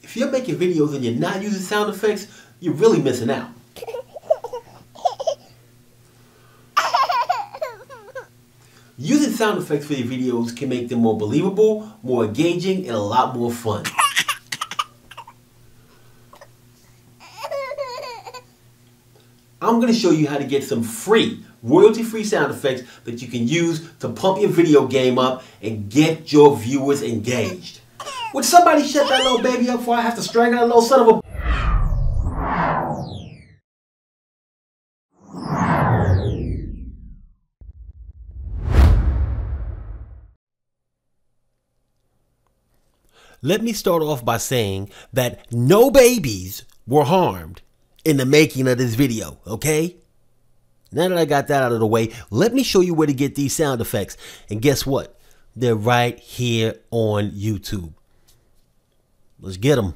If you're making videos and you're not using sound effects, you're really missing out. Using sound effects for your videos can make them more believable, more engaging, and a lot more fun. I'm going to show you how to get some free, royalty-free sound effects that you can use to pump your video game up and get your viewers engaged. Would somebody shut that little baby up before I have to strangle that little son of a... Let me start off by saying that no babies were harmed in the making of this video, okay? Now that I got that out of the way, let me show you where to get these sound effects. And guess what? They're right here on YouTube. Let's get them.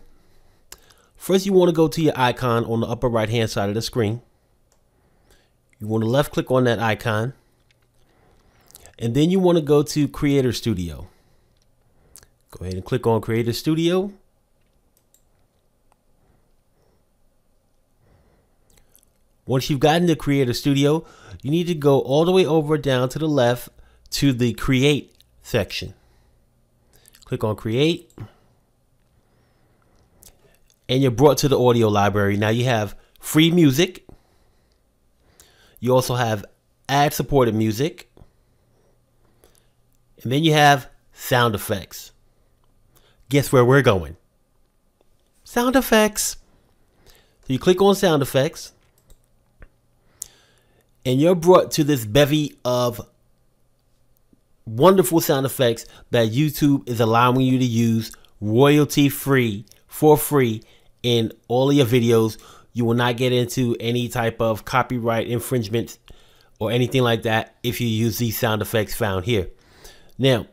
First, you want to go to your icon on the upper right hand side of the screen. You want to left click on that icon. And then you want to go to Creator Studio. Go ahead and click on Creator Studio. Once you've gotten to Creator Studio, you need to go all the way over down to the left to the Create section. Click on Create. And you're brought to the audio library. Now you have free music. You also have ad-supported music. And then you have sound effects. Guess where we're going? Sound effects. So you click on sound effects. And you're brought to this bevy of wonderful sound effects that YouTube is allowing you to use royalty free, for free, in all of your videos. You will not get into any type of copyright infringement or anything like that if you use these sound effects found here. Now,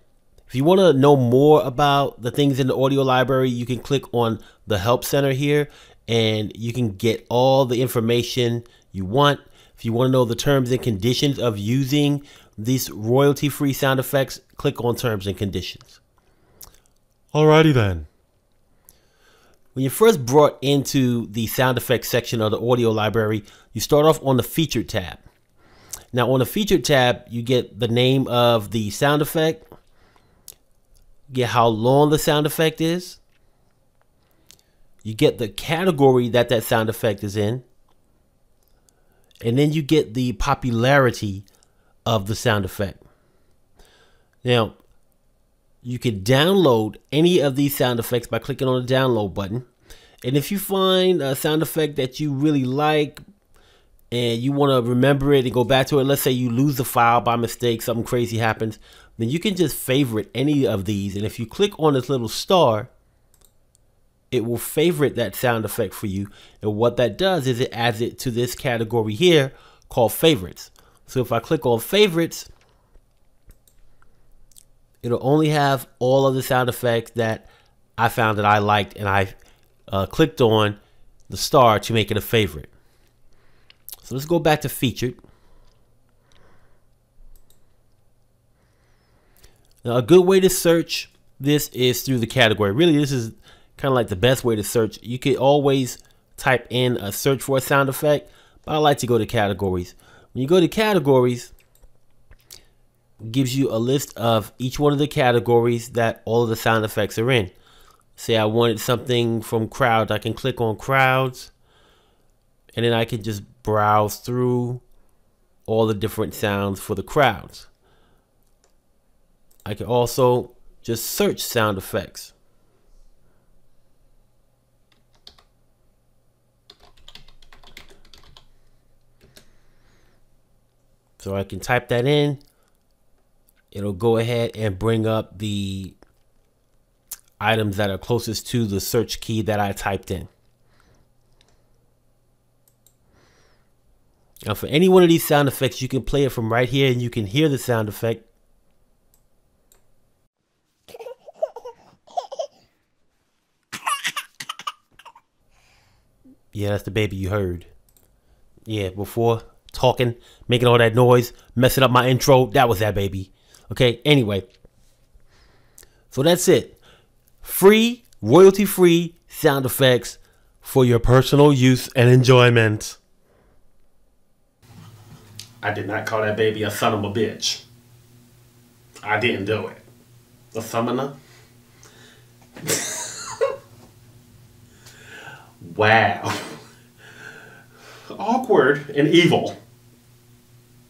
if you want to know more about the things in the audio library, you can click on the Help Center here and you can get all the information you want. If you want to know the terms and conditions of using these royalty-free sound effects, click on Terms and Conditions. Alrighty then. When you're first brought into the sound effects section of the audio library, you start off on the Featured tab. Now on the Featured tab, you get the name of the sound effect, get how long the sound effect is, you get the category that that sound effect is in, and then you get the popularity of the sound effect. Now, you can download any of these sound effects by clicking on the download button. And if you find a sound effect that you really like and you want to remember it and go back to it, let's say you lose the file by mistake, something crazy happens, then you can just favorite any of these. And if you click on this little star, it will favorite that sound effect for you. And what that does is it adds it to this category here called favorites. So if I click on favorites, it'll only have all of the sound effects that I found that I liked, and I clicked on the star to make it a favorite. So let's go back to featured. Now a good way to search this is through the category. Really, this is kind of like the best way to search. You can always type in a search for a sound effect, but I like to go to categories. When you go to categories, it gives you a list of each one of the categories that all of the sound effects are in. Say I wanted something from crowds, I can click on crowds, and then I can just browse through all the different sounds for the crowds. I can also just search sound effects. So I can type that in. It'll go ahead and bring up the items that are closest to the search key that I typed in. Now for any one of these sound effects, you can play it from right here and you can hear the sound effect. Yeah, that's the baby you heard. Yeah, before talking, making all that noise, messing up my intro, that was that baby. Okay, anyway. So that's it. Free, royalty-free sound effects for your personal use and enjoyment. I did not call that baby a son of a bitch. I didn't do it. A summoner? Wow. Awkward and evil.